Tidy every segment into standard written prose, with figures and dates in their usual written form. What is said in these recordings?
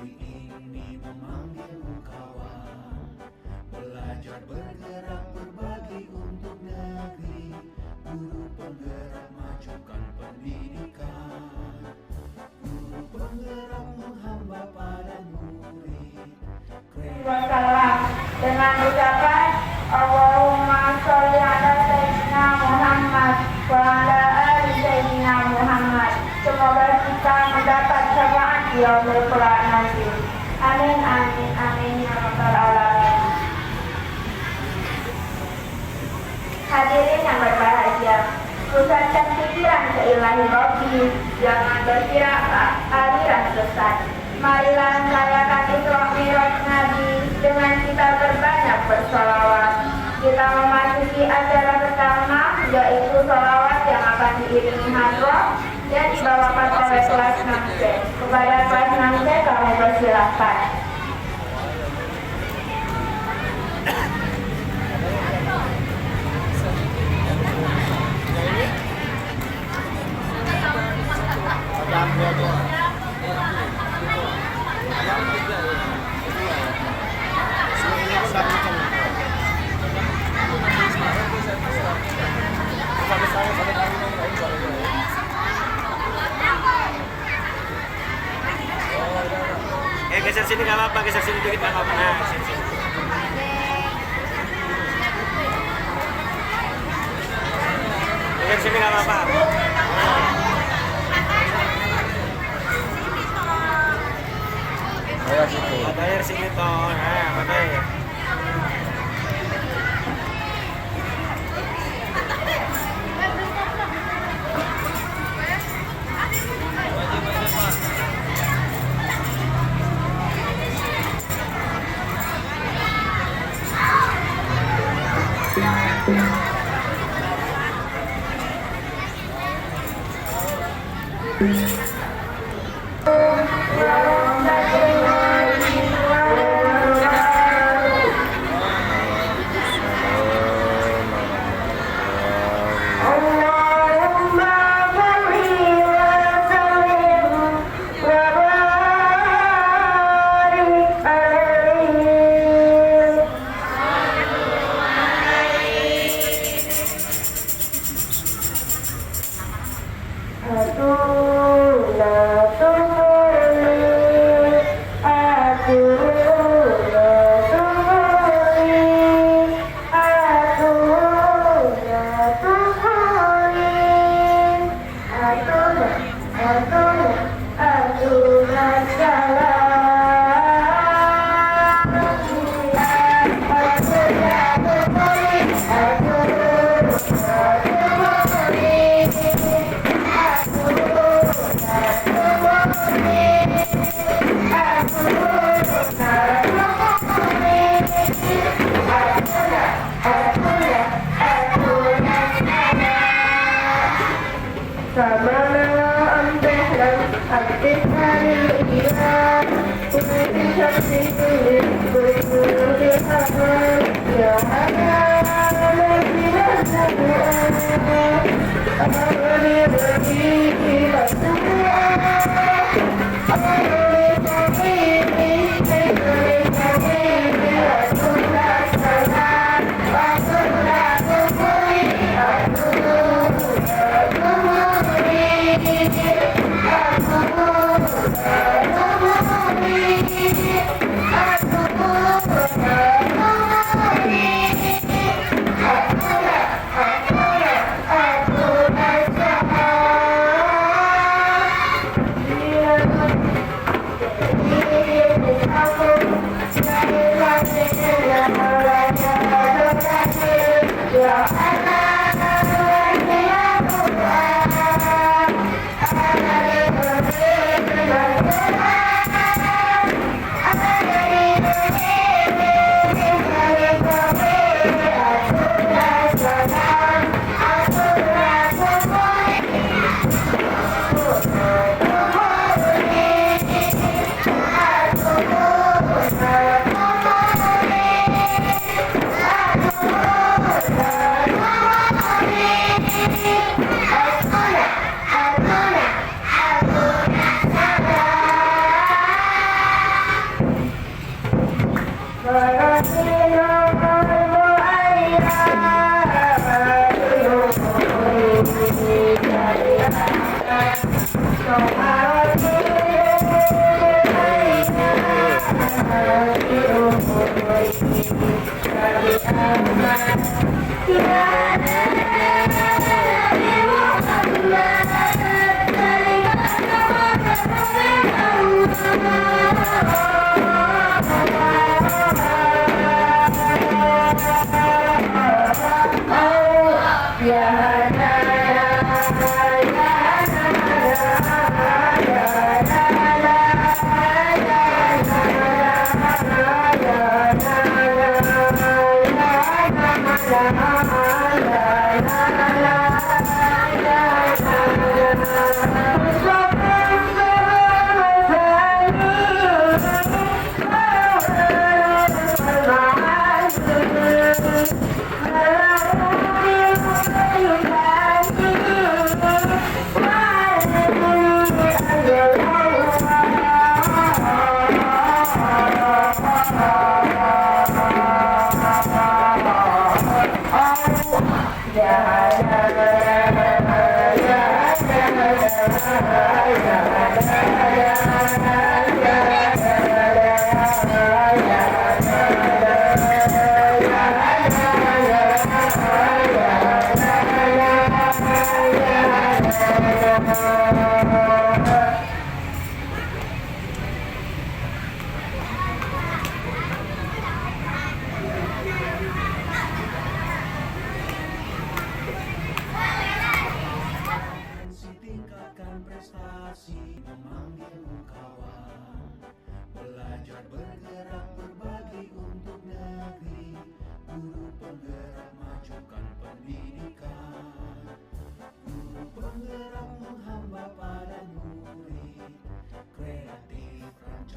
negeri ini memanggilmu kawan. Belajar bergerak berbagi untuk negeri, guru penggerak majukan pendidikan. Guru penggerak menghamba pada murid. Wassalam dengan ucapan Allahumma sholli ala Sayyidina Muhammad wa ala ali Sayyidina Muhammad. Semoga kita mendapat syafaat di yaumil qiyamah nanti. Amin amin amin ya rabbal alamin. Hadirin yang berbahagia, pusatkan pikiran ke ilahi Rabbi, jangan berkira aliran sesat. Marilah merayakan Isra Mi'raj Nabi dengan kita berbanyak bersolawat. Kita memasuki acara pertama, yaitu solawat yang akan diiringi hadroh dan dibawakan oleh kelas 6C. Kepada kelas 6C kami persilahkan. Geser sini nggak apa-apa, geser sini dikit nggak apa-apa. Nah, sini. Geser sini nggak apa-apa. Bayar sini toh, nah, bayar.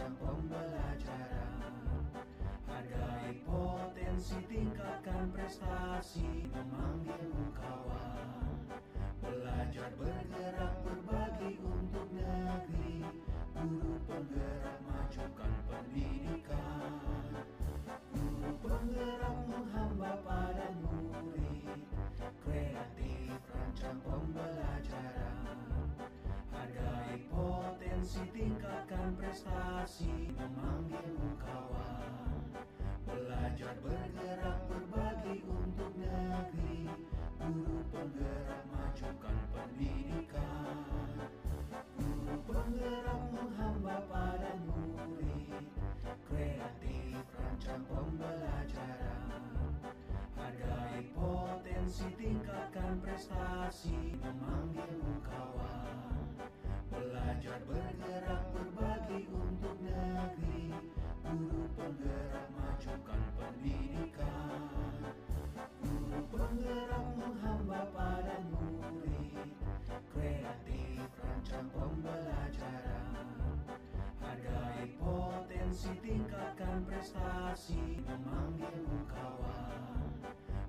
rancang pembelajaran. Hargai potensi, tingkatkan prestasi, memanggilmu kawan. Belajar bergerak berbagi untuk negeri, guru penggerak majukan pendidikan. Guru penggerak menghamba pada murid, kreatif rancang pembelajaran. Hargai potensi, tingkatkan prestasi, memanggilmu kawan. Belajar bergerak berbagi untuk negeri, guru penggerak majukan pendidikan. Guru penggerak menghamba pada murid, kreatif rancang pembelajaran. Hargai potensi, tingkatkan prestasi, memanggilmu kawan. Belajar bergerak berbagi untuk negeri, guru penggerak majukan pendidikan. Guru penggerak menghamba pada murid, kreatif rancang pembelajaran. Hargai potensi, tingkatkan prestasi, memanggilmu kawan.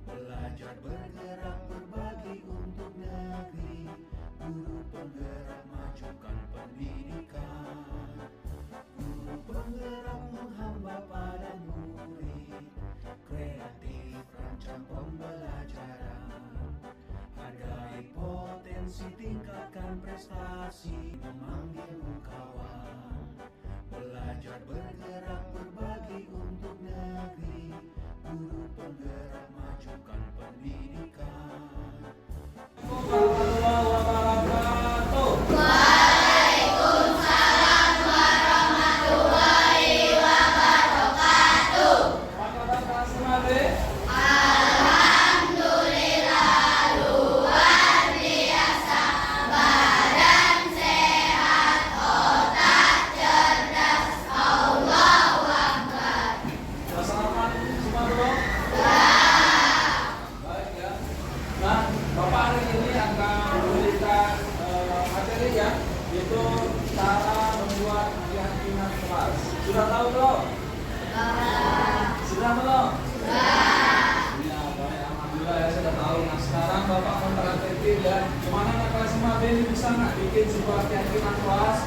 Belajar bergerak berbagi untuk negeri, guru penggerak majukan pendidikan. Guru penggerak menghamba pada murid, kreatif rancang pembelajaran. Hargai potensi, tingkatkan prestasi, memanggilmu kawan. Belajar bergerak berbagi untuk negeri, guru penggerak majukan pendidikan. Warahmatullahi wabarakatuh. Waalaikumsalam warahmatullahi wabarakatuh. Apa kabar kelas 5B? Alhamdulillah luar biasa. Badan sehat, otak cerdas. Allahu Akbar. Sudah sarapan semua belum? Baik ya. Nah, Bapak hari ini akan memberikan materi ya, yaitu cara membuat keyakinan kelas. Sudah tahu belum? Sudah belum? Ya, baik. Alhamdulillah ya, sudah tahu. Nah, sekarang Bapak mempraktekin ya, gimana anak kelas 5B ini bisa nggak bikin sebuah keyakinan kelas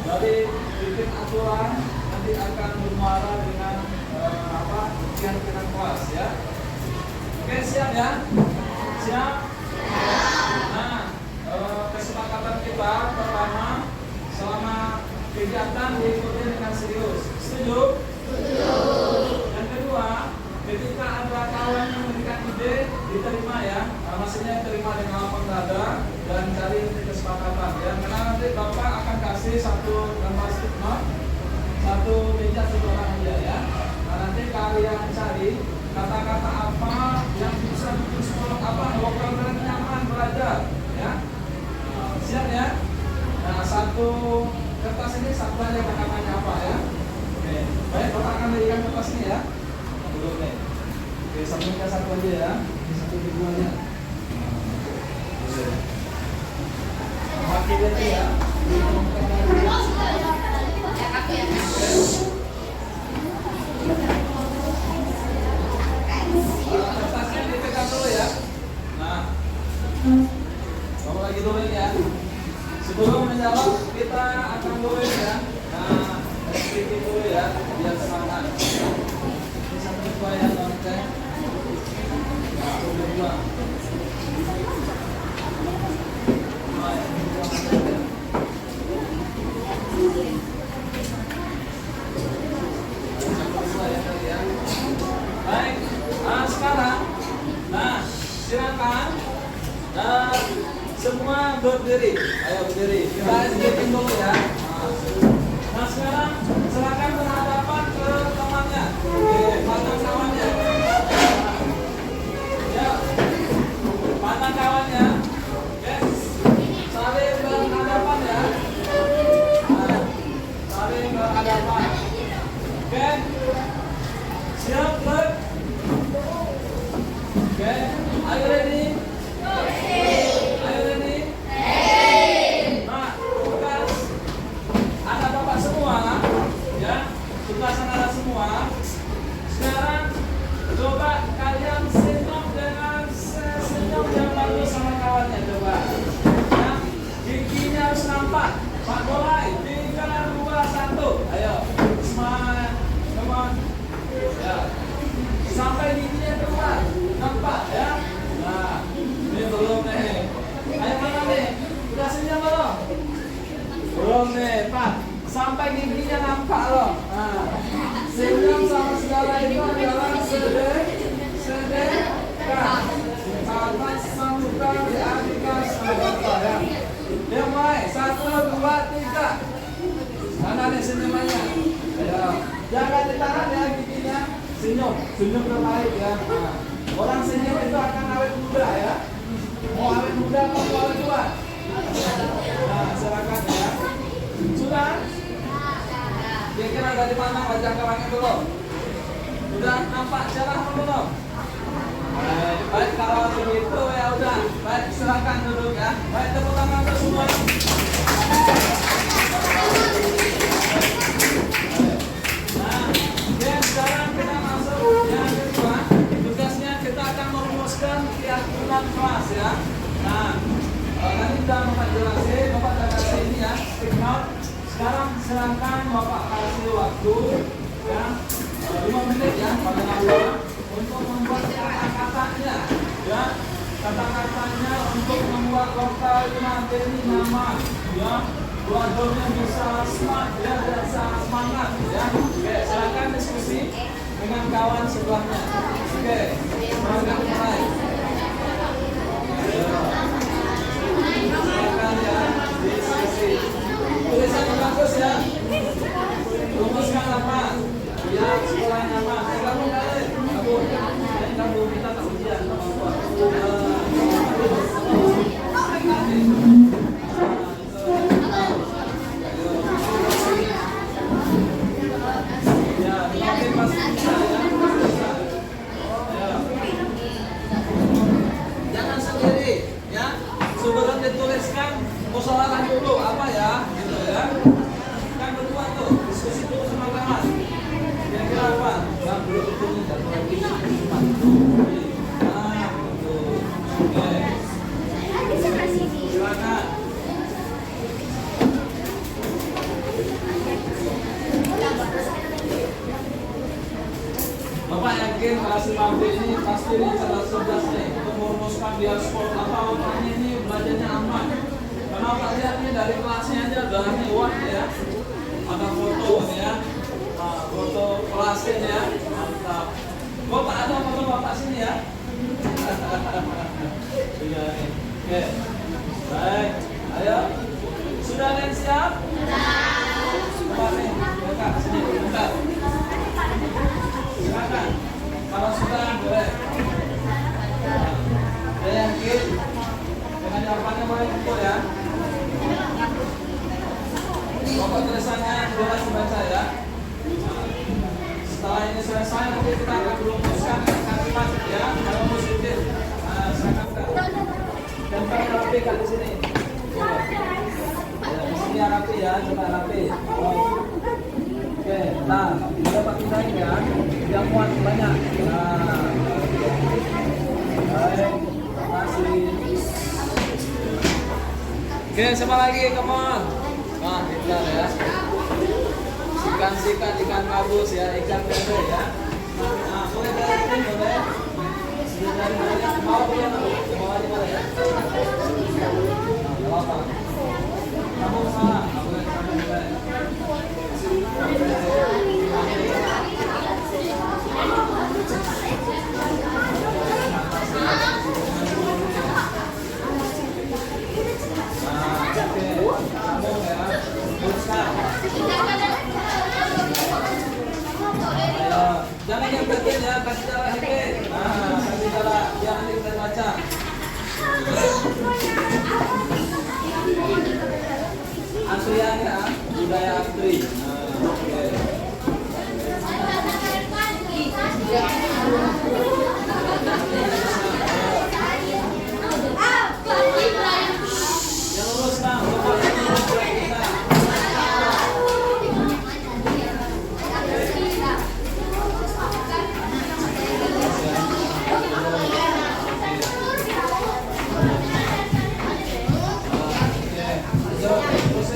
dari bikin aturan nanti akan bermuara dengan keyakinan kelas ya. Oke, siap ya? Siap? Nah, kesepakatan kita pertama, selama kegiatan diikuti dengan serius. Setuju? Yang kedua, ketika ada kawan yang memberikan ide, diterima ya. Maksudnya terima dengan lapang dada dan cari kesepakatan ya. Karena nanti Bapak akan kasih satu lembar stigma, satu meja satu orang aja ya. Nah, nanti kalian cari kata-kata apa yang bisa bikin psikolog lokal dan nyaman belajar ya. Siap ya? Nah, satu kertas ini satu aja kata-katanya apa ya. Oke, baik, Bapak akan berikan kertas ini ya. Oke, sambungkan satu aja ya. Satu aja. Makin itu ya. Kertasnya dipegang dulu ya. Nah, kamu lagi tulis ya. Sebelum menjawab kita akan tulis ya. Nah, sedikit dulu ya, biar semangat. Ini satu dua ya, teman-teman. Satu dua. Baik, nah sekarang, silakan semua berdiri. Ayo berdiri. Kita skipping dulu ya. Nah sekarang silakan berhadapan ke temannya, pandang kawannya. Ya, pandang kawannya. Oke, saling berhadapan ya. Saling berhadapan. Oke, siap bro. Oke, are you ready? Are you ready? Nah, fokus. Anak bapak semua nampak. Pak mulai. 3, 2, 1. Ayo. Smile. Come on. Ya. Sampai giginya keluar. Nampak ya. Nah, ini belum nih. Ayo mana nih? Udah senyum belum? Belum nih, Pak. Sampai giginya nampak loh. Nah, senyum sama segala itu adalah sedekah. Karena sambutan diartikan sedekah ya. Dia mulai 1, 2, 3. Mana nih senyumannya? Ayo, jangan ditahan ya giginya. Senyum terbaik ya. Nah, orang senyum itu akan awet muda ya. Mau awet muda atau awet tua? Nah, silakan ya. Sudah? Kira-kira dari mana wajah orangnya belum? Udah nampak cerah belum? Baik, kalau begitu ya udah. Baik, silakan duduk ya. Baik, tepuk tangan untuk semua. Nah, sekarang kita masuk yang kedua. Tugasnya kita akan merumuskan keyakinan kelas ya. Nah, tadi sudah Bapak jelasin, Bapak sudah kasih ini ya, stick note. Sekarang silakan Bapak kasih waktu ya 5 menit ya pada awal untuk membuat kata-katanya ya, kata-katanya untuk membuat lokal materi nama ya, belajarnya bisa smart ya, bisa semangat ya. Oke, silakan diskusi dengan kawan sebelahnya. Oke, silakan mulai. Silakan ya, diskusi. Tulisan yang bagus ya. Rumuskan apa? Ya, sekolahnya apa? Kamu kali. Kamu kita tak ujian sama Bapak. Ya, makin pasti bisa ya. Jangan sendiri ya. Sebelum dituliskan musawarah dulu apa ya, gitu ya. Kan berdua tuh diskusi dulu sama kawan. Kira-kira apa? Yang belum ini jadwal lagi. Nah, betul. Oke. Silakan. Bapak yakin kelas 5B ini pasti cerdas nih untuk merumuskan biar sport apa bapaknya ini belajarnya aman. Karena Bapak lihat nih dari kelasnya aja udah lewat ya. Ada foto ya, foto kelasnya ya, mantap. Bapak ada foto Bapak sini ya. Iya nih. Oke, baik. Ayo, sudah ada yang siap? Bapak nih, Bapak sini, bentar. Silakan. Kalau sudah boleh. Saya yakin dengan jawabannya boleh kumpul ya. Pokok tulisannya jelas dibaca ya. Setelah ini selesai nanti kita akan merumuskan kalimat ya, kalau positif. Nah, silakan Kak. Tempel rapi Kak di sini. Ya, di sini rapi ya, coba rapi. Oke, nah, kita Pak pindahin ya. Yang muat banyak. Nah, baik, makasih. Oke, siapa lagi? Come on. Wah, pintar ya. Sikat ikan gabus ya, ikan lele ya. Nah, boleh dari sini boleh. Sudah dari bawah boleh dulu, bawah aja boleh ya. Nah, apa? Kamu salah, nggak boleh sampai boleh. Jangan yang bagian ya, kasih cara hikit. Nah, kasih cara yang nanti kita baca. Aslian ya, budaya asli. Nah, oke. Yang lurus lah, terus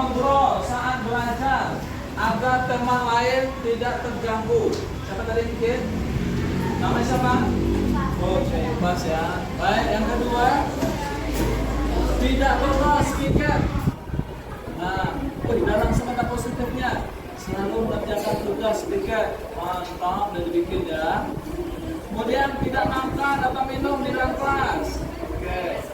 mengobrol saat belajar agar teman lain tidak terganggu. Siapa tadi bikin? Namanya siapa? Oke, pas ya. Baik, yang kedua, tidak berbohong speaker. Nah, dalam semata positifnya selalu mengerjakan tugas speaker. Mantap, udah dibikin ya. Kemudian tidak makan atau minum di dalam kelas. Oke.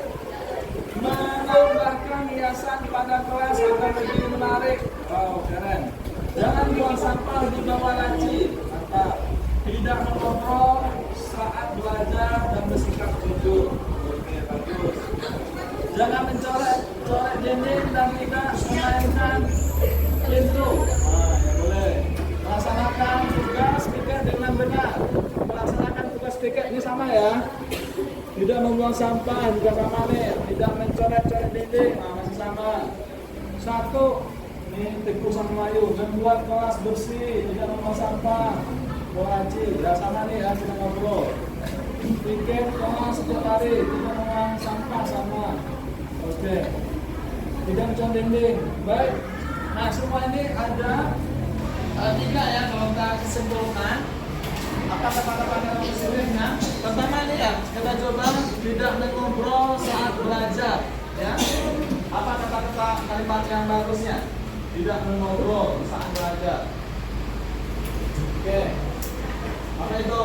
Menambahkan hiasan pada kelas agar lebih menarik. Wow, keren. Jangan buang sampah di bawah laci. Mantap. Tidak mengobrol saat belajar dan bersikap jujur. Oke, bagus. Jangan mencoret dinding dan tidak memainkan pintu. Nah, ya boleh. Laksanakan tugas speaker dengan benar. Melaksanakan tugas speaker ini sama ya. Tidak membuang sampah juga sama nih. Tidak mencoret-coret dinding. Nah, masih sama. Satu, ini Teguh sama Melayu, membuat kelas bersih, tidak membuang sampah. Wajib, ya sama nih ya, kita ngobrol. Bikin kelas setiap hari, tidak membuang sampah sama. Oke. Tidak mencoret dinding. Baik. Nah, semua ini ada 3 ya kalau kita simpulkan. Apa kata-kata positifnya? Pertama ini ya, kita coba tidak mengobrol saat belajar ya. Apa kata-kata kalimat yang bagusnya? Tidak mengobrol saat belajar. Oke. Apa itu?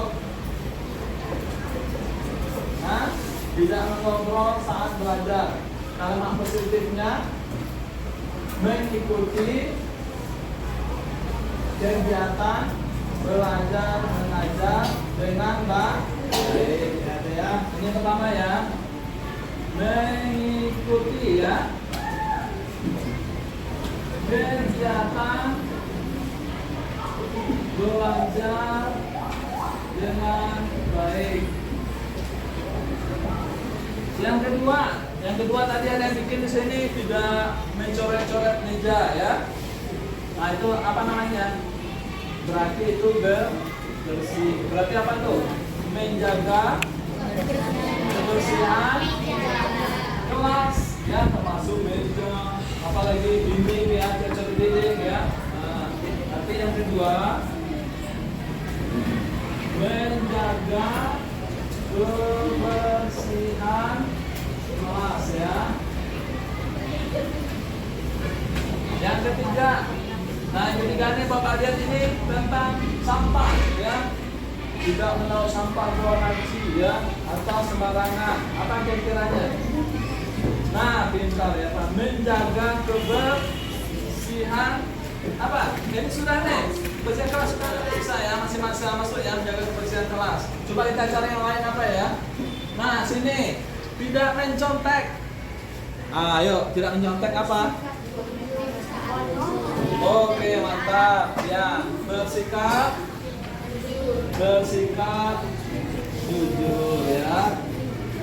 Nah, tidak mengobrol saat belajar. Kalimat positifnya mengikuti kegiatan belajar mengajar dengan baik. Ya. Ini pertama ya, mengikuti ya kegiatan belajar dengan baik. Yang kedua tadi ada yang bikin di sini tidak mencoret-coret meja ya. Nah itu apa namanya? Berarti itu bersih. Berarti apa tuh? Menjaga kebersihan kelas ya, termasuk meja, apalagi dinding ya, coret dinding ya. Nah, nanti yang kedua, menjaga kebersihan kelas ya. Yang ketiga, nah yang ketiga ini Bapak lihat ini tentang sampah ya. Tidak menaruh sampah buang laci ya, atau sembarangan. Apa kira-kiranya? Nah, pintar ya Pak. Menjaga kebersihan apa? Ini sudah nih. Kebersihan kelas sudah bisa ya, masih masuk ya, menjaga kebersihan kelas. Coba kita cari yang lain apa ya? Nah, sini tidak mencontek. Ayo, tidak mencontek apa? Oke, mantap. Ya, bersikap jujur ya.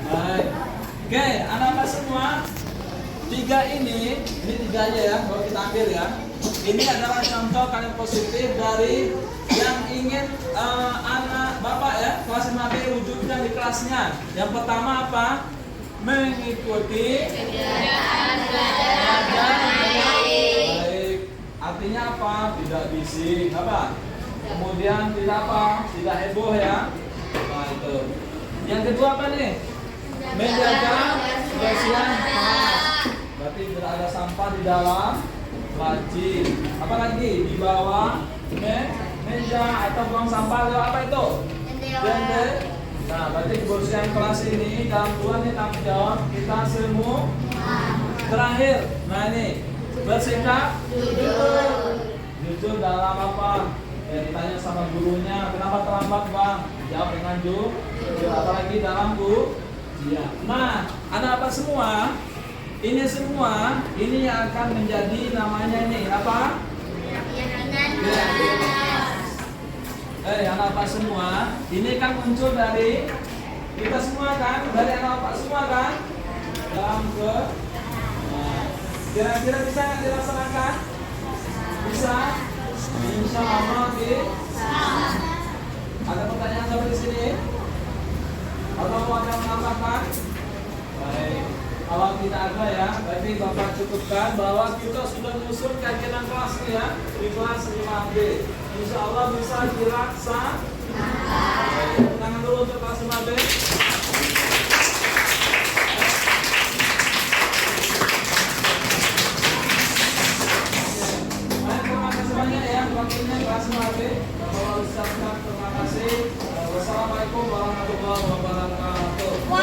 Baik. Oke, anak-anak semua, 3 ini 3 aja ya, kalau kita ambil ya. Ini adalah contoh kalimat positif dari yang ingin anak Bapak ya, kelas 5B wujudkan di kelasnya. Yang pertama apa? Mengikuti kegiatan belajar baik. Artinya apa? Tidak bising, apa? Kemudian tidak apa? Tidak heboh ya. Nah itu. Yang kedua apa nih? Menjaga kebersihan kelas. Berarti tidak ada sampah di dalam laci. Apalagi di bawah meja atau buang sampah atau apa itu? Jendela. Nah, berarti kebersihan kelas ini dalam 2 nih tanggung jawab kita semua. Terakhir, nah ini bersikap jujur dalam apa? Ya, ditanya sama gurunya, kenapa terlambat Bang? Jawab dengan jujur, apalagi dalam ujian. Nah, ada apa semua? Ini semua, ini yang akan menjadi namanya ini apa? Anak Pak semua, ini kan muncul dari kita semua kan, dari anak Pak semua kan, dalam kira-kira bisa nggak dilaksanakan? Bisa? Insya Allah bisa. Ada pertanyaan sampai di sini? Atau mau ada menambahkan? Baik. Kalau tidak ada ya, berarti Bapak cukupkan bahwa kita sudah menyusun keyakinan kelas nih ya, di kelas 5B. Insya Allah bisa dilaksanakan. Tangan dulu untuk kelas 5B. Baik, terima kasih banyak ya waktunya kelas 5B. Bapak ucapkan terima kasih. Wassalamualaikum warahmatullahi wabarakatuh.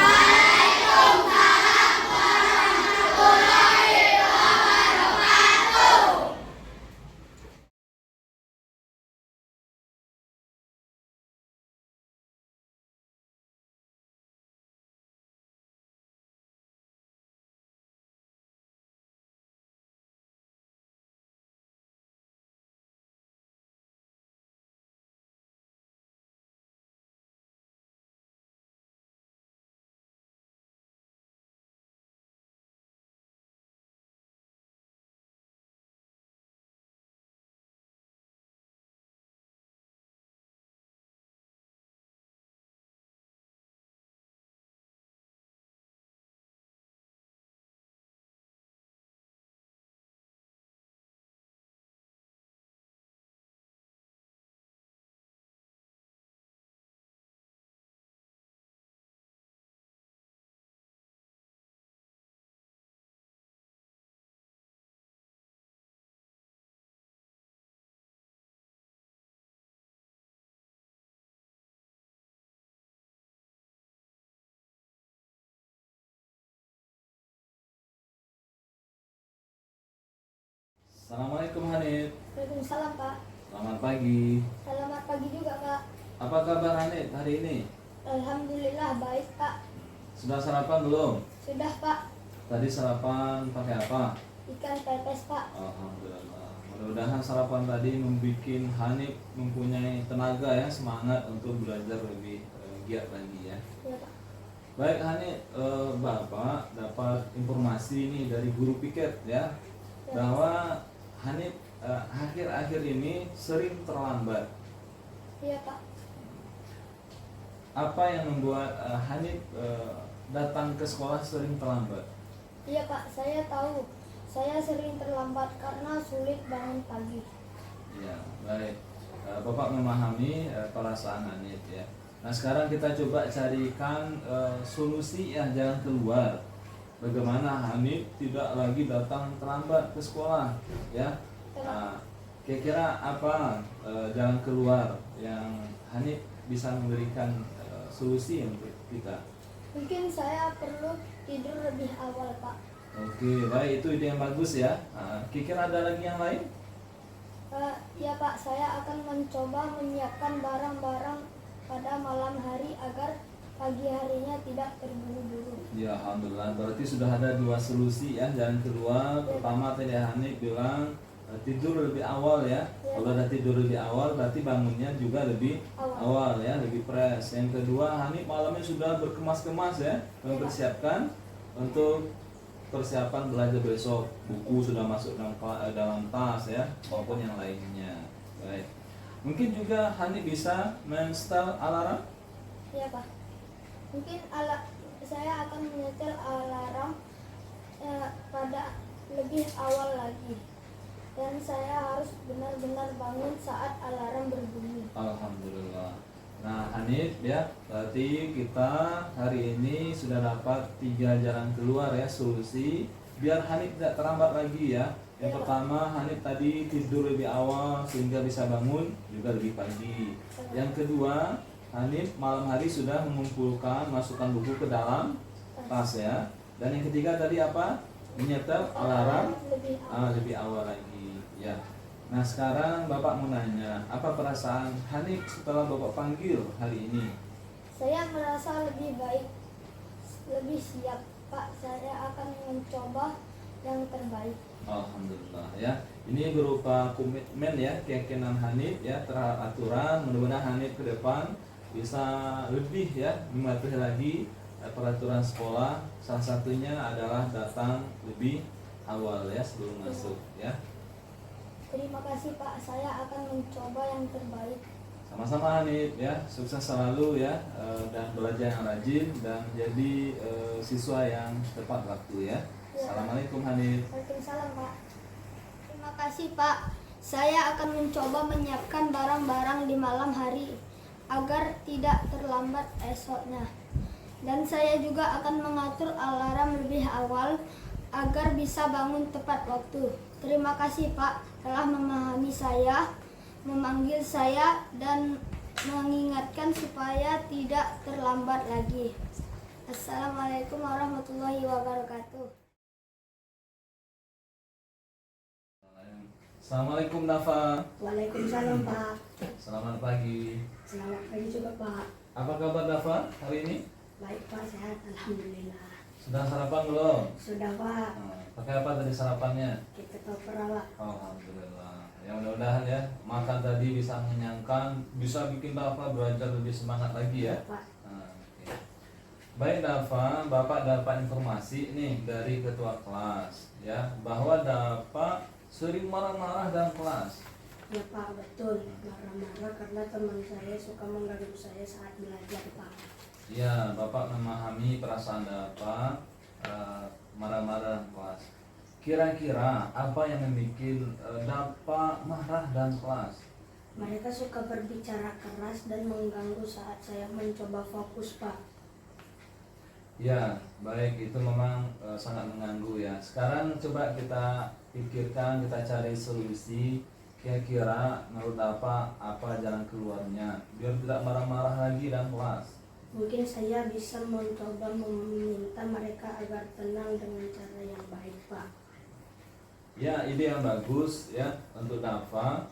Assalamualaikum Hanif. Waalaikumsalam, Pak. Selamat pagi. Selamat pagi juga, Pak. Apa kabar Hanif hari ini? Alhamdulillah baik, Pak. Sudah sarapan belum? Sudah, Pak. Tadi sarapan pakai apa? Ikan pepes, Pak. Alhamdulillah. Mudah-mudahan sarapan tadi membuat Hanif mempunyai tenaga ya, semangat untuk belajar lebih giat lagi ya. Iya, Pak. Baik Hanif, Bapak dapat informasi ini dari guru piket ya, bahwa Hanif akhir-akhir ini sering terlambat. Iya, Pak. Apa yang membuat Hanif datang ke sekolah sering terlambat? Iya, Pak. Saya tahu. Saya sering terlambat karena sulit bangun pagi. Ya, baik. Bapak memahami perasaan Hanif ya. Nah, sekarang kita coba carikan solusi ya, jalan keluar. Bagaimana Hanif tidak lagi datang terlambat ke sekolah ya. Nah, kira-kira apa jalan keluar yang Hanif bisa memberikan solusi untuk kita? Mungkin saya perlu tidur lebih awal, Pak. Oke, baik, itu ide yang bagus ya. Kira-kira ada lagi yang lain? Ya, Pak. Saya akan mencoba menyiapkan barang-barang pada malam hari agar pagi harinya tidak terburu-buru. Ya, alhamdulillah. Berarti sudah ada dua solusi ya jalan keluar. Pertama tadi Hanif bilang tidur lebih awal ya. Kalau udah tidur lebih awal berarti bangunnya juga lebih awal ya, lebih fresh. Yang kedua, Hanif malamnya sudah berkemas-kemas ya, mempersiapkan untuk persiapan belajar besok. Buku sudah masuk dalam tas ya, maupun yang lainnya. Baik. Mungkin juga Hanif bisa men-install alarm. Iya, Pak. Mungkin saya akan menyetel alarm pada lebih awal lagi. Dan saya harus benar-benar bangun saat alarm berbunyi. Alhamdulillah. Nah Hanif ya, berarti kita hari ini sudah dapat 3 jalan keluar ya, solusi biar Hanif tidak terlambat lagi ya. Yang pertama, Hanif tadi tidur lebih awal sehingga bisa bangun juga lebih pagi. Yang kedua, Hanif malam hari sudah mengumpulkan masukkan buku ke dalam tas ya. Dan yang ketiga tadi apa? Menyetel alarm lebih awal lagi ya. Nah sekarang Bapak mau nanya, apa perasaan Hanif setelah Bapak panggil hari ini? Saya merasa lebih baik, lebih siap, Pak. Saya akan mencoba yang terbaik. Alhamdulillah ya. Ini berupa komitmen ya, keyakinan Hanif ya terhadap aturan. Mudah-mudahan Hanif ke depan bisa lebih ya mematuhi lagi peraturan sekolah. Salah satunya adalah datang lebih awal ya sebelum masuk ya. Terima kasih, Pak. Saya akan mencoba yang terbaik. Sama-sama Hanif ya, sukses selalu ya, dan belajar yang rajin dan menjadi siswa yang tepat waktu ya. Assalamualaikum Hanif. Waalaikumsalam, Pak. Terima kasih Pak. Saya akan mencoba menyiapkan barang-barang di malam hari agar tidak terlambat esoknya. Dan saya juga akan mengatur alarm lebih awal agar bisa bangun tepat waktu. Terima kasih Pak telah memahami saya, memanggil saya, dan mengingatkan supaya tidak terlambat lagi. Assalamualaikum warahmatullahi wabarakatuh. Assalamualaikum Nafa. Waalaikumsalam, Pak. Selamat pagi. Selamat pagi juga, Pak. Apa kabar Nafa hari ini? Baik, Pak. Sehat. Alhamdulillah. Sudah sarapan belum? Sudah, Pak. Pakai apa tadi sarapannya? Kita tahu Pak. Alhamdulillah. Ya mudah-mudahan ya makan tadi bisa mengenyangkan, bisa bikin Nafa belajar lebih semangat lagi ya. Pak. Oke. Baik Nafa, Bapak dapat informasi nih dari ketua kelas ya bahwa Bapak sering marah-marah dalam kelas. Ya, Pak. Betul. Marah-marah karena teman saya suka mengganggu saya saat belajar, Pak. Ya, Bapak memahami perasaan Bapak marah-marah dalam kelas. Kira-kira apa yang membuat Bapak marah dalam kelas? Mereka suka berbicara keras dan mengganggu saat saya mencoba fokus, Pak. Ya, baik, itu memang sangat mengganggu ya. Sekarang coba kita pikirkan, kita cari solusi. Kira-kira menurut Bapak apa jalan keluarnya biar tidak marah-marah lagi dalam kelas? Mungkin saya bisa mencoba meminta mereka agar tenang dengan cara yang baik, Pak. Ya, ide yang bagus ya untuk Nafa.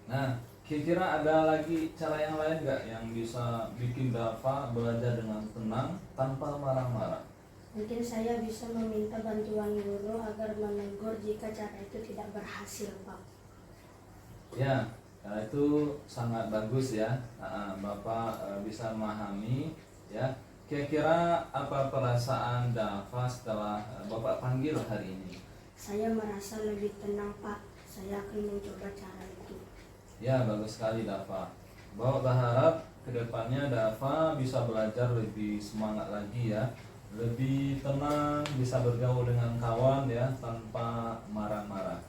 Nah, kira-kira ada lagi cara yang lain nggak yang bisa bikin Nafa belajar dengan tenang tanpa marah-marah? Mungkin saya bisa meminta bantuan guru agar menegur jika cara itu tidak berhasil, Pak. Ya, itu sangat bagus ya. Bapak bisa memahami ya. Kira-kira apa perasaan Nafa setelah Bapak panggil hari ini? Saya merasa lebih tenang, Pak. Saya akan mencoba cara itu. Ya, bagus sekali Nafa. Bapak berharap kedepannya Nafa bisa belajar lebih semangat lagi ya, lebih tenang, bisa bergaul dengan kawan ya tanpa marah-marah.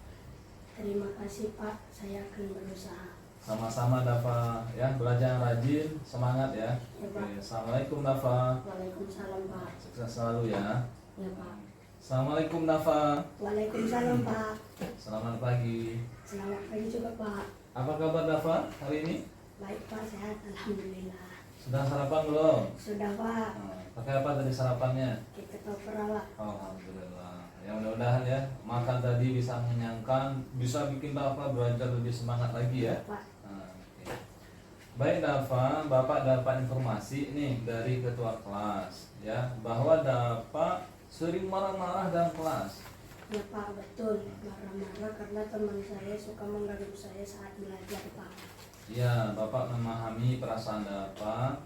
Terima kasih, Pak. Saya akan berusaha. Sama-sama Nafa ya, belajar yang rajin, semangat ya. Ya, Pak. Oke, Assalamualaikum Nafa. Waalaikumsalam, Pak. Sukses selalu ya. Ya, Pak. Assalamualaikum Nafa. Waalaikumsalam, Pak. Selamat pagi. Selamat pagi juga, Pak. Apa kabar Nafa hari ini? Baik, Pak. Sehat. Alhamdulillah. Sudah sarapan belum? Sudah, Pak. Pakai apa tadi sarapannya? Kita tahu Pak. Alhamdulillah. Ya mudah-mudahan ya makan tadi bisa mengenyangkan, bisa bikin Nafa belajar lebih semangat lagi ya. Pak. Oke. Baik Nafa, Bapak dapat informasi nih dari ketua kelas ya bahwa Bapak sering marah-marah dalam kelas. Ya, Pak. Betul. Marah-marah karena teman saya suka mengganggu saya saat belajar, Pak. Ya, Bapak memahami perasaan Bapak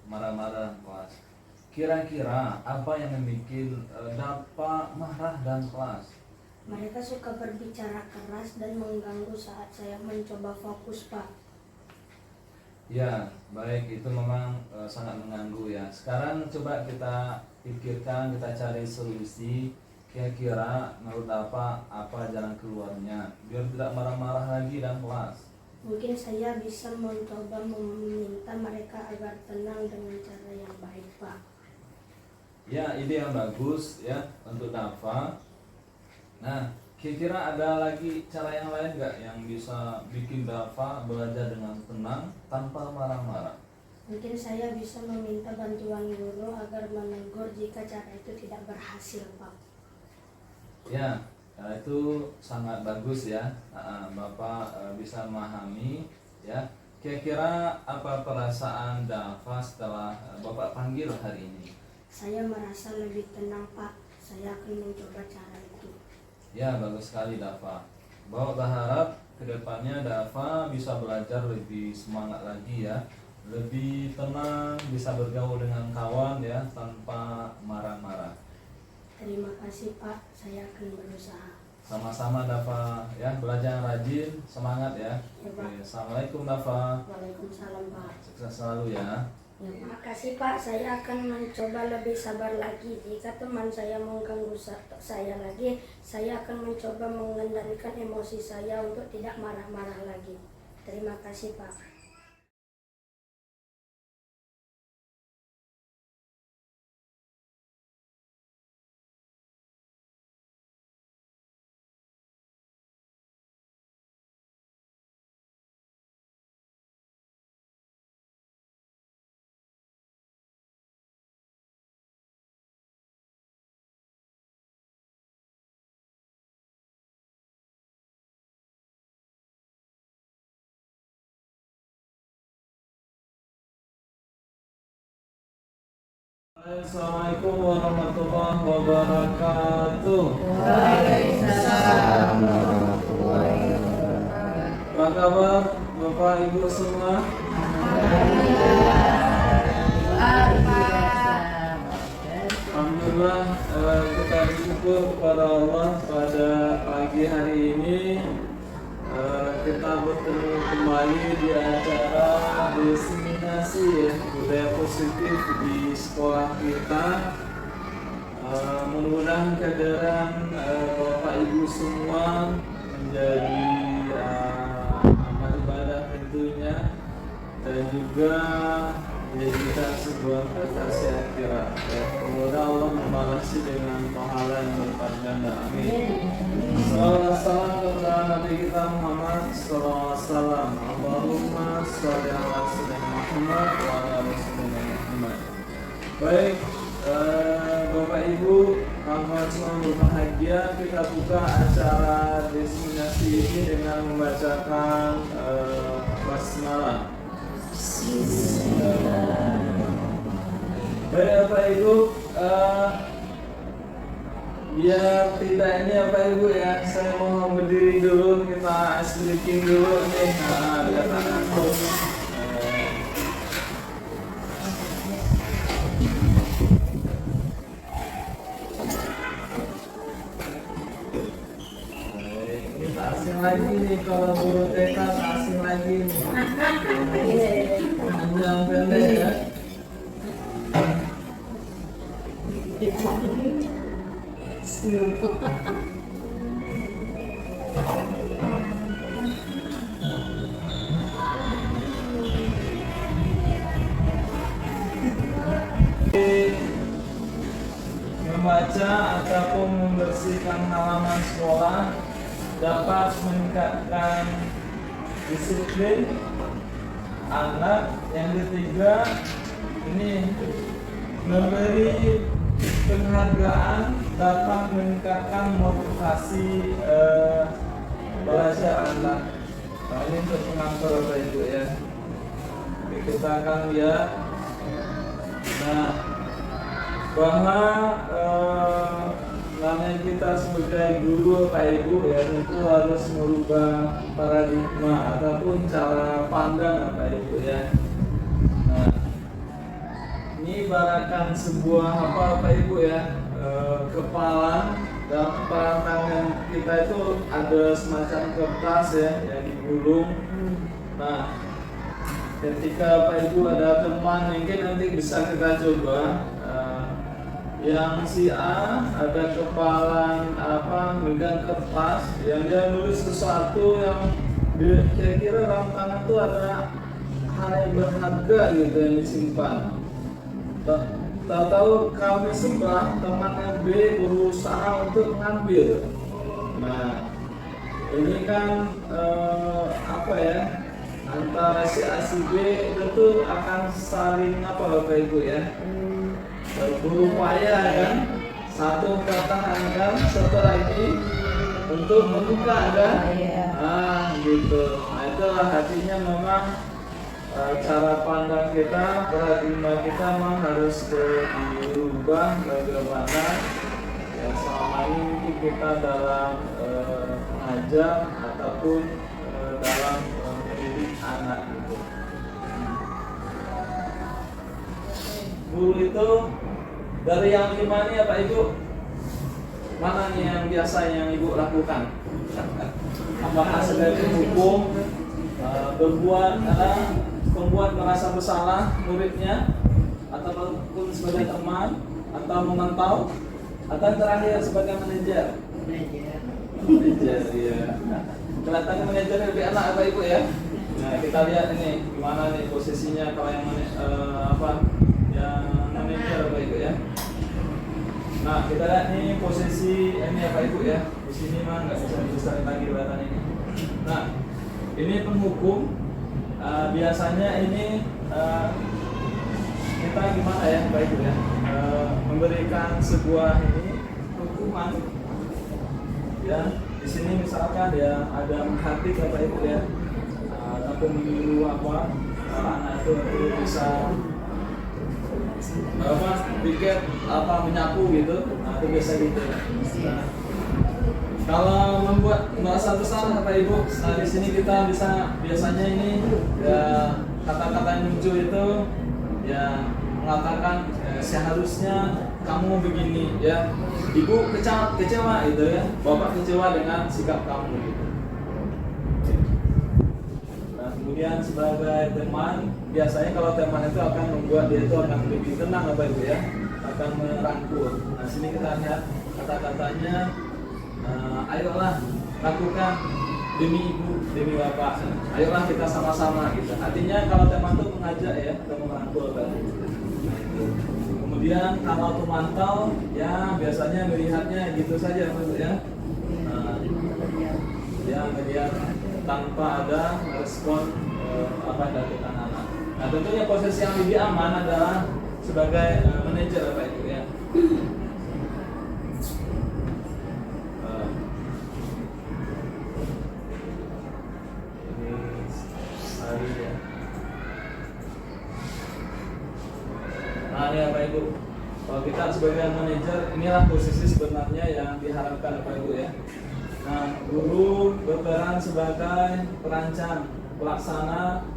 marah-marah dalam kelas. Kira-kira apa yang membuat Bapak marah dalam kelas? Mereka suka berbicara keras dan mengganggu saat saya mencoba fokus, Pak. Ya, baik, itu memang sangat mengganggu ya. Sekarang coba kita pikirkan, kita cari solusi. Kira-kira menurut Bapak apa jalan keluarnya biar tidak marah-marah lagi dalam kelas? Mungkin saya bisa mencoba meminta mereka agar tenang dengan cara yang baik, Pak. Ya, ide yang bagus ya untuk Nafa. Nah, kira-kira ada lagi cara yang lain nggak yang bisa bikin Nafa belajar dengan tenang tanpa marah-marah? Mungkin saya bisa meminta bantuan guru agar menegur jika cara itu tidak berhasil, Pak. Ya, itu sangat bagus ya. Bapak bisa memahami ya. Kira-kira apa perasaan Nafa setelah Bapak panggil hari ini? Saya merasa lebih tenang, Pak. Saya akan mencoba cara itu. Ya, bagus sekali Nafa. Bapak berharap kedepannya Nafa bisa belajar lebih semangat lagi ya, lebih tenang, bisa bergaul dengan kawan ya tanpa marah-marah. Terima kasih, Pak. Saya akan berusaha. Sama-sama Dafa ya, belajar yang rajin, semangat ya. Oke, Assalamualaikum Dafa. Waalaikumsalam Pak. Sukses selalu ya. Terima kasih Pak, saya akan mencoba lebih sabar lagi. Jika teman saya mengganggu saya lagi, saya akan mencoba mengendalikan emosi saya untuk tidak marah-marah lagi. Terima kasih Pak. Assalamualaikum warahmatullahi wabarakatuh. Waalaikumsalam warahmatullahi wabarakatuh. Apa kabar Bapak Ibu semua? Alhamdulillah, kita bersyukur kepada Allah pada pagi hari ini kita bertemu kembali di acara diseminasi ya, budaya positif di sekolah kita. Mudah-mudahan kehadiran Bapak Ibu semua menjadi amal ibadah tentunya, dan juga menjadikan sebuah prestasi akhirat. Semoga Allah membalasi dengan pahala yang berlipat ganda. Amin. Salawat salam kepada Nabi kita Muhammad sallallahu alaihi wasallam. Allahumma sholli ala sayyidina Muhammad wa ala ali sayyidina Muhammad. Baik, Bapak Ibu, Muhammad semua berbahagia. Kita buka acara diseminasi ini dengan membacakan basmalah. Baik Bapak Ibu, biar tidak ini Bapak Ibu ya, saya mau berdiri dulu, kita ice breaking dulu nih. Lihat tanganku. Kita asing lagi nih, kalau guru TK asing lagi nih. Panjang pendek ya. Membaca ataupun membersihkan halaman sekolah dapat meningkatkan disiplin anak. Yang ketiga, ini memberi penghargaan dapat meningkatkan motivasi belajar anak. Nah, ini untuk pengantar Bapak Ibu ya. Oke, kita akan lihat. Nah, bahwa namanya kita sebagai guru Bapak Ibu ya, tentu harus merubah paradigma ataupun cara pandang Bapak Ibu ya. Nah, ini ibaratkan sebuah Bapak Ibu ya, kepala dan kepala tangan kita itu ada semacam kertas ya yang digulung. Nah, ketika Bapak Ibu ada teman, mungkin nanti bisa kita coba. Yang si A ada kepala megang kertas yang dia nulis sesuatu yang kira-kira dalam tangan itu ada hal yang berharga gitu yang disimpan. Tahu kami sebelah temannya B berusaha untuk mengambil. Nah, ini kan antara si A si B itu akan saling Bapak Ibu ya, berupaya kan, satu pertahankan, satu lagi untuk membuka kan, gitu. Nah, itulah artinya memang cara pandang kita, paradigma kita memang harus dirubah. Bagaimana ya selama ini mungkin kita dalam mengajar ataupun dalam mendidik anak gitu. Guru itu dari yang lima nih ya Pak Ibu, mana nih yang biasa yang ibu lakukan? Apakah sebagai hukum membuat merasa bersalah muridnya, ataupun sebagai teman, atau memantau, atau terakhir sebagai manajer? Manajer, ya. Kelihatannya manajer lebih enak apa ibu ya? Nah, kita lihat ini gimana nih posisinya kalau yang yang manajer apa ibu ya? Nah, kita lihat nih posisi ini apa ibu ya? Di sini mah nggak bisa dibesarkan lagi kelihatan ini. Nah, ini penghukum. Biasanya ini kita gimana ya, Pak Ibu ya? Memberikan sebuah ini hukuman. Ya, di sini misalkan ya ada menghatik Pak Ibu ya, ataupun menyuruh anak itu bisa bikin menyapu gitu. Nah, itu biasa gitu. Nah, kalau membuat merasa bersalah Bapak Ibu, nah di sini kita bisa biasanya ini ya, kata-kata yang muncul itu ya mengatakan seharusnya kamu begini ya, ibu kecewa gitu ya, bapak kecewa dengan sikap kamu gitu. Nah, kemudian sebagai teman, biasanya kalau teman itu akan membuat dia itu akan lebih tenang Bapak Ibu ya, akan merangkul. Nah sini kita lihat kata-katanya. Ayolah lakukan demi ibu, demi bapak. Ayolah kita sama-sama gitu. Artinya kalau teman itu mengajak ya, atau merangkul kan. Kemudian kalau pemantau ya biasanya melihatnya gitu saja Bapak ya. Ya melihat tanpa ada respon apa yang dilakukan anak. Nah tentunya posisi yang lebih aman adalah sebagai manajer Bapak Ibu ya. Nah ini Bapak Ibu, kalau kita sebagai manajer, inilah posisi sebenarnya yang diharapkan Bapak Ibu ya. Nah, guru berperan sebagai perancang, pelaksana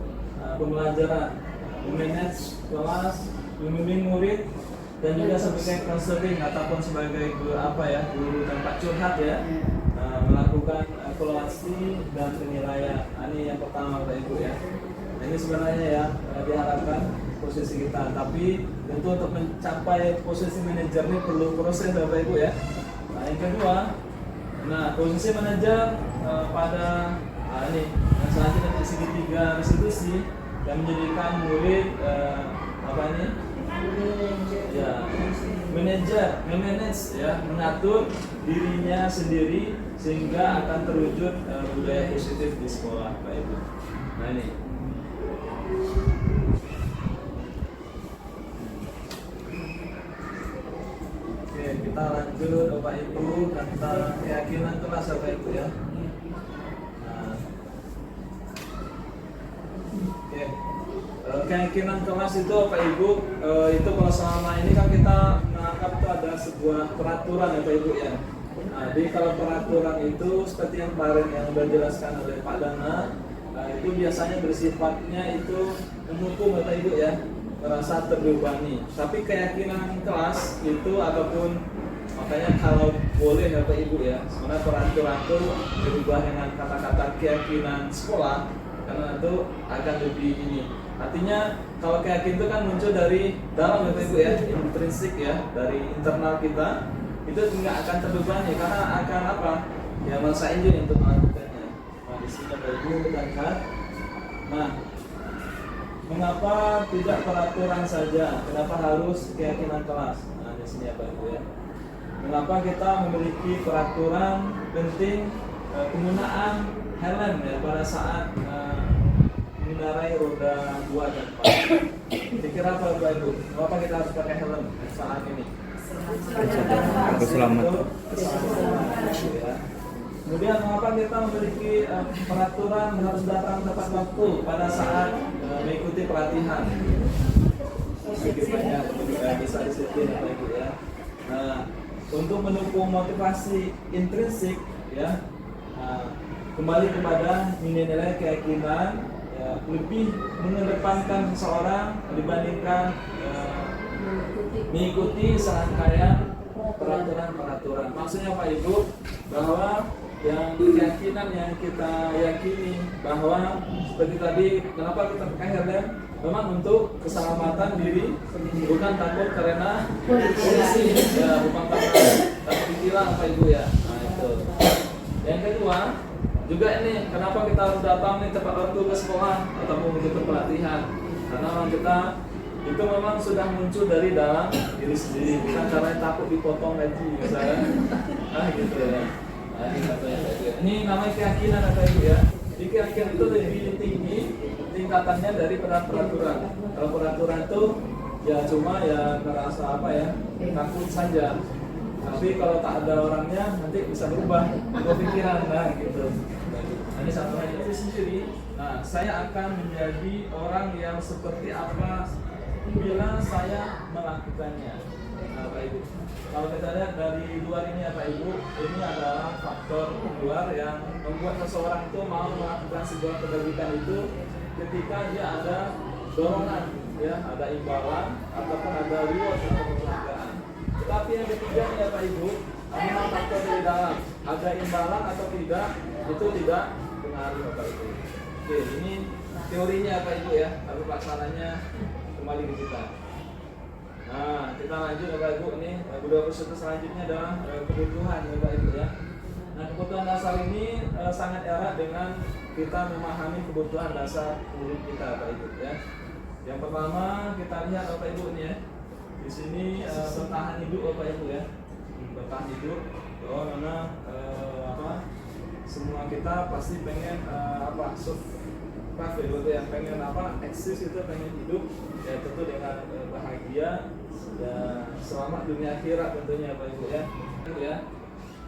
pembelajaran, memanage kelas, membimbing murid, dan juga sebagai konseling ataupun sebagai guru tempat curhat ya, melakukan evaluasi dan penilaian. Nah, ini yang pertama Bapak Ibu ya. Nah, ini sebenarnya ya diharapkan posisi kita, tapi tentu untuk mencapai posisi manajer ini perlu proses Bapak Ibu ya. Nah yang kedua, posisi manajer pada ini yang selanjutnya dari segitiga restitusi yang menjadikan murid manage ya, mengatur dirinya sendiri sehingga akan terwujud budaya positif di sekolah Bapak Ibu. Nah ini. Kita lanjut Bapak Ibu tentang keyakinan kelas Bapak Ibu ya. Keyakinan kelas itu Bapak Ibu itu kalau selama ini kan kita menganggap itu ada sebuah peraturan Bapak Ibu ya. Jadi kalau peraturan itu seperti yang kemarin yang sudah dijelaskan oleh Pak Dana, itu biasanya bersifatnya itu menghukum Bapak Ibu ya, merasa terbebani. Tapi keyakinan kelas itu ataupun makanya kalau boleh Bapak Ibu ya, sebenarnya peraturan itu berubah dengan kata-kata keyakinan sekolah karena itu akan lebih ini. Artinya kalau keyakinan itu kan muncul dari dalam Bapak Ibu ya, intrinsik ya, dari internal kita, itu nggak akan terbebani karena akan ya merasa enjoy untuk melakukannya. Nah di sini Bapak Ibu kita lihat. Nah, mengapa tidak peraturan saja? Kenapa harus keyakinan kelas? Nah di sini Bapak Ibu ya. Mengapa kita memiliki peraturan penting penggunaan helm ya pada saat mengendarai roda 2 dan 4? Kira-kira apa Bapak Ibu? Mengapa kita harus pakai helm saat ini? Keselamatan. Ya. Kemudian mengapa kita memiliki peraturan harus datang tepat waktu pada saat mengikuti pelatihan? Sedikit banyak bisa disiplin Bapak Ibu ya. Nah, untuk mendukung motivasi intrinsik ya, kembali kepada nilai-nilai keyakinan ya, lebih mengedepankan seseorang dibandingkan mengikuti serangkaian peraturan. Maksudnya Pak Ibu, bahwa yang keyakinan yang kita yakini bahwa seperti tadi, kenapa kita pakai helm? Memang untuk keselamatan diri, bukan takut karena polisi, ya bukan karena takut ditilang Pak Ibu ya. Nah itu. Yang kedua, juga ini kenapa kita harus datang nih tepat waktu ke sekolah ataupun untuk pelatihan? Karena orang kita itu memang sudah muncul dari dalam diri sendiri, bukan karena takut dipotong gaji misalnya. Gitu ya. Nah, ini namanya keyakinan Bapak Ibu ya. Jadi keyakinan itu lebih tinggi tingkatannya daripada peraturan. Kalau peraturan itu ya cuma ya ngerasa apa ya, takut saja. Tapi kalau tak ada orangnya nanti bisa berubah pikiran, nah gitu. Nah, ini satu hal itu sendiri. Nah, saya akan menjadi orang yang seperti apa bila saya melakukannya. Nah, Pak Ibu, kalau kita lihat dari luar ini ya Pak Ibu, ini adalah faktor luar yang membuat seseorang itu mau melakukan sebuah kebaikan itu ketika dia ada dorongan, ya, ada imbalan ataupun ada reward atau penghargaan. Tetapi yang ketiga ya Pak Ibu, memang faktor dari dalam, ada imbalan atau tidak, itu tidak pengaruh Pak Ibu. Oke, ini teorinya Pak Ibu ya, lalu pelaksananya kembali ke kita. Nah, kita lanjut Bapak Ibu, ini budaya positif selanjutnya adalah kebutuhan Bapak Ibu ya. Nah, kebutuhan dasar ini sangat erat dengan kita memahami kebutuhan dasar hidup kita Bapak Ibu ya. Yang pertama kita lihat Bapak Ibu ini ya. Di sini bertahan hidup Bapak Ibu ya. Bertahan hidup. Oh, mana semua kita pasti pengen survive yang pengen eksis itu, pengen hidup ya tentu dengan bahagia ya, selamat dunia akhirat tentunya Bapak Ibu ya.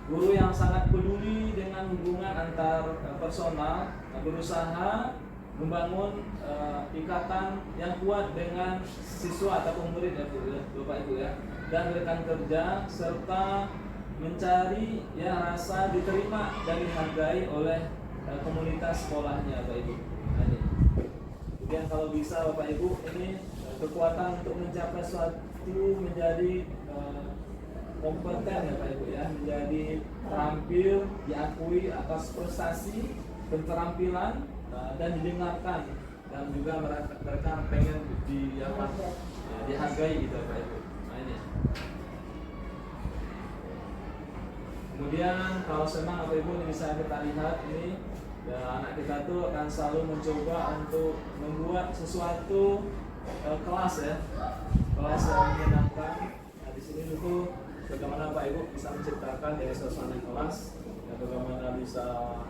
Guru yang sangat peduli dengan hubungan antar personal, berusaha membangun ikatan yang kuat dengan siswa ataupun murid ya Bapak Ibu ya, dan rekan kerja, serta mencari ya rasa diterima dan dihargai oleh komunitas sekolahnya Bapak Ibu. Nah, ini. Kemudian kalau bisa Bapak Ibu, ini kekuatan untuk mencapai suatu menjadi kompeten ya Pak Ibu ya, menjadi terampil, diakui atas prestasi, keterampilan dan didengarkan, dan juga mereka pengen dihargai gitu Pak Ibu. Nah, ini. Kemudian kalau senang Bapak Ibu ini bisa kita lihat ini ya, anak kita tuh akan selalu mencoba untuk membuat sesuatu kelas ya, kelas yang menyenangkan. Nah, di sini itu bagaimana Pak Ibu bisa menciptakan dari suasana kelas, ya, bagaimana bisa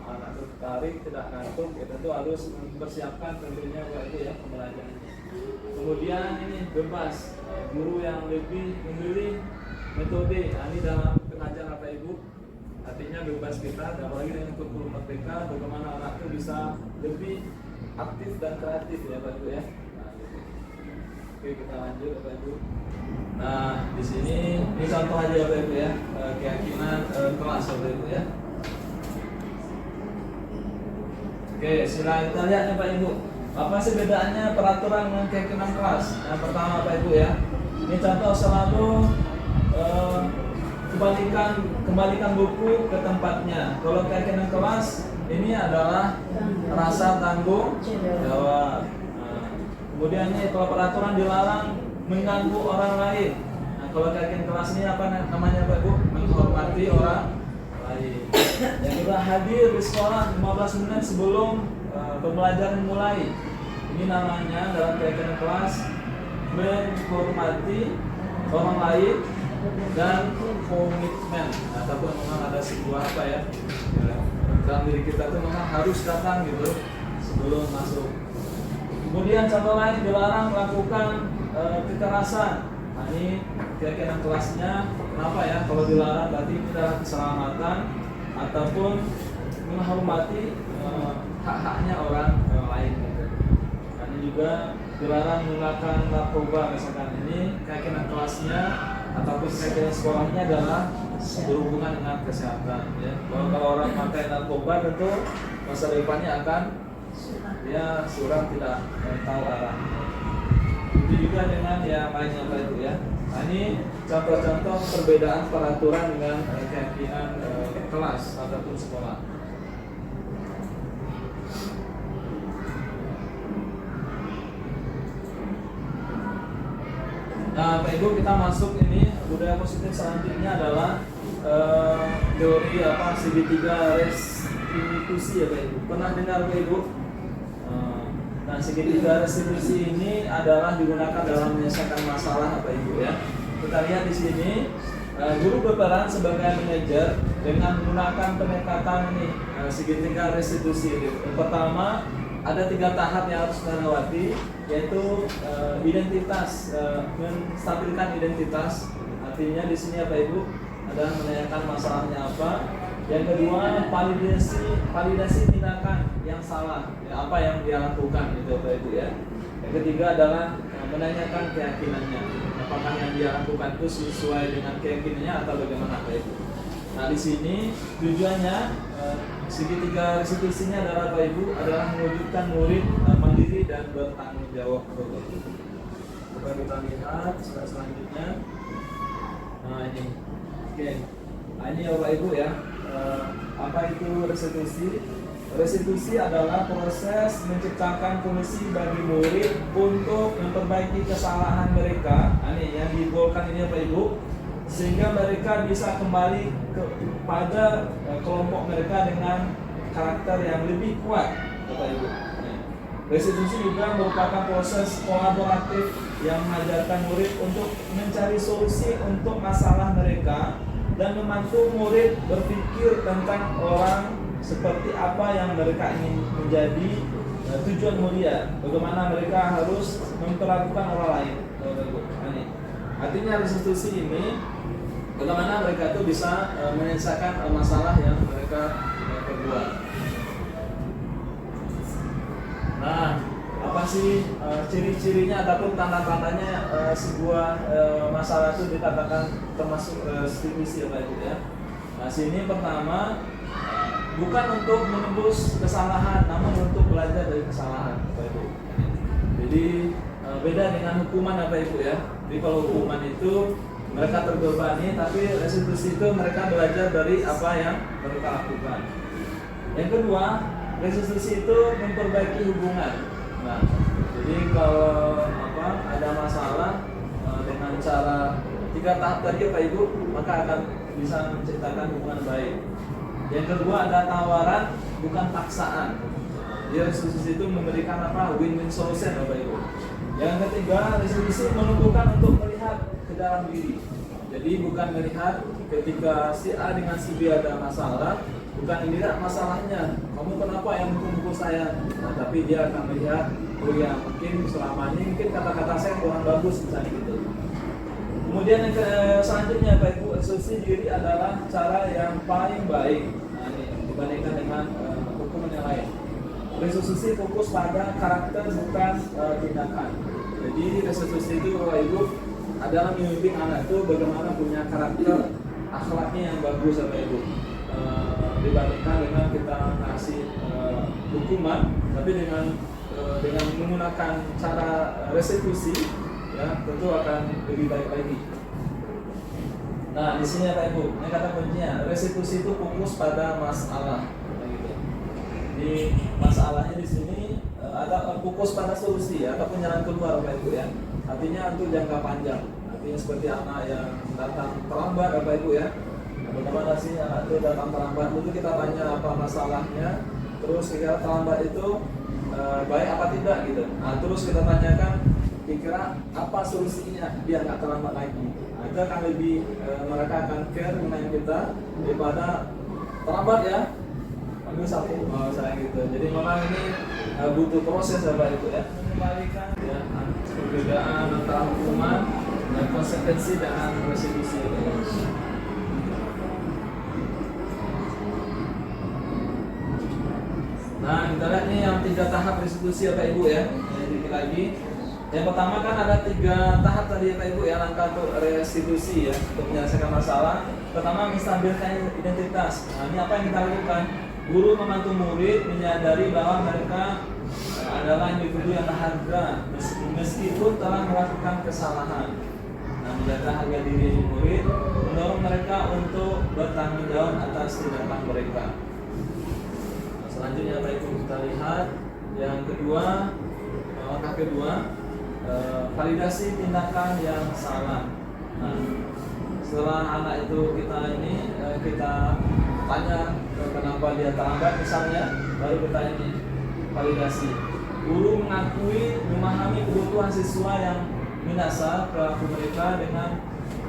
anak tertarik, tidak ngantuk, ya tentu harus mempersiapkan tentunya Pak Ibu ya pembelajarannya. Kemudian ini bebas, guru yang lebih memilih metode. Nah, ini dalam pengajaran Pak Ibu, artinya bebas kita, apalagi dengan kurikulum merdeka, bagaimana anak itu bisa lebih aktif dan kreatif ya Pak Ibu ya. Oke, kita lanjut Bapak Ibu. Nah, di sini ini contoh aja Bapak Ibu ya, keyakinan kelas Bapak Ibu ya. Oke, silakan kita lihat nih Pak Ibu. Apa sih bedanya peraturan dengan keyakinan kelas? Nah, pertama Pak Ibu ya, ini contoh selalu kembalikan buku ke tempatnya. Kalau keyakinan kelas ini adalah rasa tanggung jawab. Kemudian ini kalau peraturan dilarang mengganggu orang lain. Nah, kalau keyakinan kelas ini apa namanya Pak Ibu? Menghormati orang lain. Yang kedua, hadir di sekolah 15 menit sebelum pembelajaran dimulai. Ini namanya dalam keyakinan kelas menghormati orang lain dan komitmen. Ataupun memang ada sebuah apa ya, dalam diri kita tuh memang harus datang gitu sebelum masuk. Kemudian contoh lain, dilarang melakukan kekerasan. Nah, ini keyakinan kelasnya kenapa ya? Kalau dilarang berarti kita keselamatan ataupun menghormati hak-haknya orang lain. Nah, ini juga dilarang menggunakan narkoba misalkan. Ini keyakinan kelasnya ataupun keyakinan sekolahnya adalah berhubungan dengan kesehatan. Ya. Kalau orang pakai narkoba tentu masa depannya akan dia suram, tidak tahu arah. Itu juga dengan yang lainnya Pak Ibu ya. Nah, ini contoh-contoh perbedaan peraturan dengan keyakinan kelas ataupun sekolah. Nah, Pak Ibu, kita masuk ini budaya positif selanjutnya adalah teori segitiga restitusi ya Pak Ibu. Pernah dengar Pak Ibu? Nah, segitiga restitusi ini adalah digunakan dalam menyelesaikan masalah Pak Ibu ya. Kita lihat di sini guru berperan sebagai manajer dengan menggunakan pendekatan ini segitiga restitusi. Yang pertama, ada 3 tahap yang harus kita lewati, yaitu identitas, menstabilkan identitas. Artinya di sini Bapak Ibu adalah menanyakan masalahnya apa. Yang kedua, validasi tindakan yang salah, ya, apa yang dia lakukan itu Bapak Ibu ya. Yang ketiga adalah menanyakan keyakinannya, apakah yang dia lakukan itu sesuai dengan keyakinannya atau bagaimana Bapak Ibu. Nah, di sini tujuannya segitiga restitusinya adalah Bapak Ibu adalah mewujudkan murid mandiri dan bertanggung jawab Bapak Ibu. Coba kita lihat selanjutnya. Nah, ini. Oke. Nah, ini Bapak Ibu ya. Apa itu restitusi? Restitusi adalah proses menciptakan kondisi bagi murid untuk memperbaiki kesalahan mereka. Nah, ini yang dibolkan ini Bapak Ibu, sehingga mereka bisa kembali kepada kelompok mereka dengan karakter yang lebih kuat, Bapak Ibu. Restitusi juga merupakan proses kolaboratif yang mengajarkan murid untuk mencari solusi untuk masalah mereka dan membantu murid berpikir tentang orang seperti apa yang mereka ingin menjadi tujuan mulia, bagaimana mereka harus memperlakukan orang lain, Bapak Ibu. Artinya restitusi ini bagaimana mereka itu bisa menyelesaikan masalah yang mereka perbuat. Nah, apa sih ciri-cirinya ataupun tanda-tandanya sebuah masalah itu dikatakan termasuk restitusi Bapak Ibu ya. Nah, sini pertama bukan untuk menembus kesalahan, namun untuk belajar dari kesalahan Bapak Ibu. Jadi beda dengan hukuman Bapak Ibu ya. Jadi kalau hukuman itu mereka terbebani, tapi restitusi itu mereka belajar dari apa yang mereka lakukan. Yang kedua, restitusi itu memperbaiki hubungan. Nah, jadi kalau ada masalah dengan cara 3 tahap tadi Pak Ibu, maka akan bisa menciptakan hubungan baik. Yang kedua, ada tawaran bukan paksaan. Jadi restitusi itu memberikan win-win solution Bapak Ibu. Yang ketiga, restitusi menumbuhkan untuk melihat ke dalam diri. Jadi bukan melihat ketika si A dengan si B ada masalah, bukan dilihat masalahnya, kamu kenapa yang mukul saya? Nah, tapi dia akan melihat, oh ya mungkin selama ini mungkin kata-kata saya kurang bagus misalnya gitu. Kemudian yang selanjutnya Pak Ibu, restitusi diri adalah cara yang paling baik. Nah, ini dibandingkan dengan hukuman yang lain. Restitusi fokus pada karakter bukan tindakan. Jadi restitusi itu Bapak Ibu adalah membimbing anak itu bagaimana punya karakter akhlaknya yang bagus Bapak Ibu. Dibandingkan dengan kita ngasih hukuman, tapi dengan menggunakan cara restitusi ya tentu akan lebih baik lagi. Nah, di sini Pak Ibu, ini kata kuncinya, restitusi itu fokus pada masalah. Di masalahnya di sini ada fokus pada solusi ataupun jalan keluar Bapak Ibu ya. Artinya untuk jangka panjang. Artinya seperti anak yang datang terlambat Bapak Ibu ya. Bagaimana sih anak itu datang terlambat? Itu kita tanya apa masalahnya. Terus kira terlambat itu baik apa tidak gitu. Nah, terus kita tanyakan kira apa solusinya biar nggak terlambat lagi. Nah, itu akan lebih mereka akan care dengan kita daripada terlambat ya. Ambil satu saya gitu. Jadi memang ini butuh proses Bapak Ibu ya. Mengembalikan ya perbedaan antara hukuman dan konsekuensi dengan restitusi. Nah, kita lihat nih yang 3 tahap restitusi Bapak Ibu ya. Sedikit lagi. Yang pertama kan ada 3 tahap tadi Bapak Ibu ya, langkah untuk restitusi ya, untuk menyelesaikan masalah. Pertama, menstabilkan identitas. Nah, ini apa yang kita lakukan? Guru membantu murid menyadari bahwa mereka adalah individu yang berharga meskipun telah melakukan kesalahan. menjaga harga diri murid, mendorong mereka untuk bertanggung jawab atas tindakan mereka. Nah, selanjutnya Bapak Ibu kita lihat yang kedua, langkah kedua, validasi tindakan yang salah. Nah, setelah anak itu kita tanya kenapa dia terlambat misalnya, baru kita validasi. Guru mengakui memahami kebutuhan siswa yang minasa perilaku mereka dengan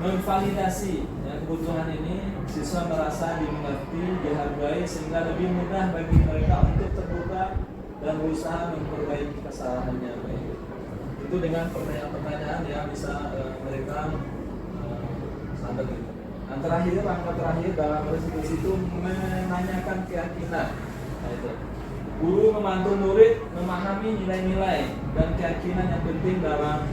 memvalidasi kebutuhan ini. Siswa merasa dimengerti, dihargai, sehingga lebih mudah bagi mereka untuk terbuka dan berusaha memperbaiki kesalahannya. Itu dengan pertanyaan-pertanyaan yang bisa mereka sampai gitu. Yang terakhir, langkah terakhir dalam restitusi itu menanyakan keyakinan. Nah, itu. Guru membantu murid memahami nilai-nilai dan keyakinan yang penting dalam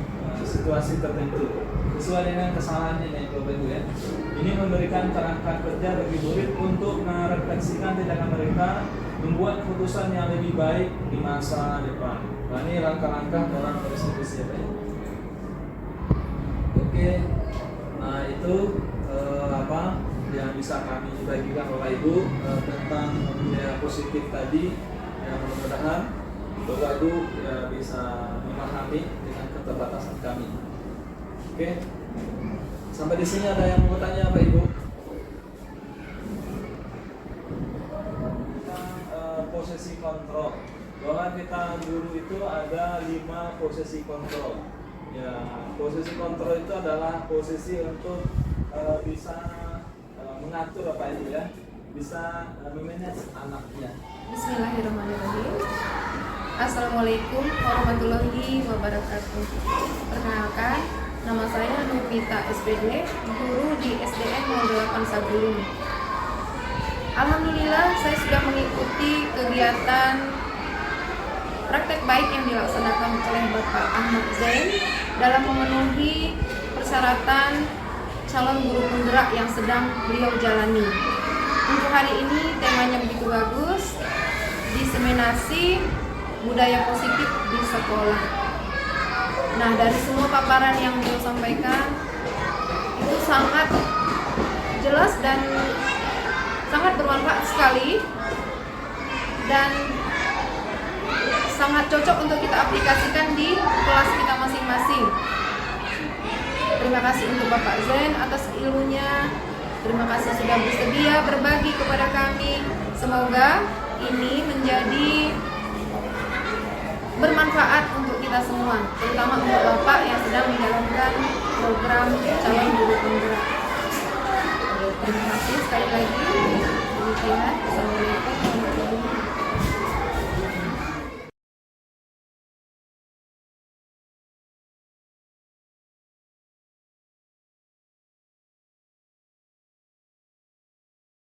situasi tertentu sesuai dengan kesalahannya ya, Bapak Ibu ya. Ini memberikan kerangka kerja bagi murid untuk merefleksikan tindakan mereka, membuat keputusan yang lebih baik di masa depan. Nah, ini langkah-langkah dalam restitusi ya. Oke, nah itu apa yang bisa kami bagikan Bapak Ibu tentang budaya positif tadi. Yang mudah-mudahan Bapak Ibu ya, bisa memahami dengan keterbatasan kami. Oke, sampai di sini ada yang mau bertanya Bapak Ibu? Tentang posisi kontrol, bahwa kita guru itu ada 5 posisi kontrol. Ya, posisi kontrol itu adalah posisi untuk bisa mengatur Bapak Ibu ya, bisa memanage anaknya. Bismillahirrahmanirrahim. Assalamualaikum warahmatullahi wabarakatuh. Perkenalkan, nama saya Nurvita SPD, guru di SDN 08 Saguling. Alhamdulillah, saya sudah mengikuti kegiatan praktek baik yang dilaksanakan oleh Bapak Ahmad Zain dalam memenuhi persyaratan calon guru penggerak yang sedang beliau jalani. Untuk hari ini temanya begitu bagus, diseminasi budaya positif di sekolah. Nah, dari semua paparan yang beliau sampaikan itu sangat jelas dan sangat bermanfaat sekali dan sangat cocok untuk kita aplikasikan di kelas kita masing-masing. Terima kasih untuk Bapak Zain atas ilmunya. Terima kasih sudah bersedia berbagi kepada kami. Semoga ini menjadi bermanfaat untuk kita semua, terutama untuk Bapak yang sedang menjalankan program calon guru penggerak. Terima kasih sekali lagi. Demikian. Assalamualaikum warahmatullahi wabarakatuh.